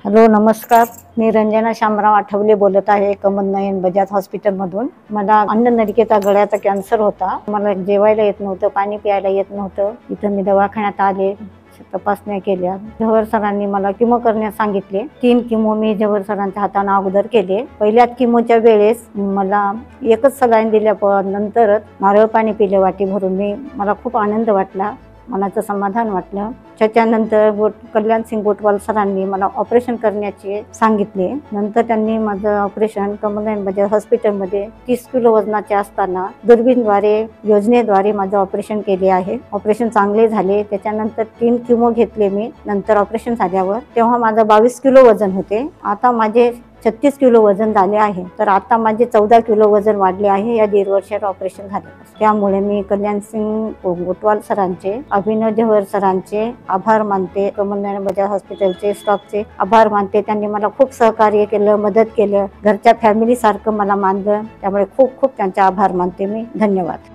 Hello नमस्कार, मी रंजना शामराव आठवले बोलत आहे कमलनयन बजाज हॉस्पिटलमधून। मला अन्ननलिकेचा गळ्याचा कॅन्सर होता। मला जेवायला येत नव्हतं, पाणी प्यायला येत नव्हतं। इथं मी दवाखान्यात आले, तपासण्या केल्या। जव्हर सरांनी मला किमो करण्यास सांगितले। 3 किमो मी जव्हर सरांच्या हाताने अगोदर केले। पहिल्या किमोच्या वेळेस मला एकच सलाईन दिल्यानंतरच नारळ पाणी पिले वाटी भरून। मला खूप आनंद वाटला, मनाचं समाधान वाटलं। त्याच्यानंतर कल्याण सिंग गोटवाल सरांनी मला ऑपरेशन करण्याचे सांगितले। नंतर त्यांनी माझं ऑपरेशन कमलनयन बजाज हॉस्पिटलमध्ये 30 किलो वजनाचे असताना दुर्बीणद्वारे योजनेद्वारे माझं ऑपरेशन केले आहे। ऑपरेशन चांगले झाले। त्याच्यानंतर 3 किमो घेतले मी। नंतर ऑपरेशन झाल्यावर तेव्हा माझं 22 किलो वजन होते। आता माझे 36 किलो वजन झाले आहे। तर आता माझे 14 किलो वजन वाढले आहे या 1.5 वर्षात ऑपरेशन झाले। त्यामुळे मी कल्याण सिंग गोटवाल सरांचे, अभिनव जव्हर सरांचे आभार मानते। कमलनयन बजाज हॉस्पिटलचे स्टाफचे आभार मानते। त्यांनी मला खूप सहकार्य केलं, मदत केलं, घरच्या फॅमिली सारखं मला मानलं। त्यामुळे खूप खूप त्यांचे आभार मानते मी। धन्यवाद।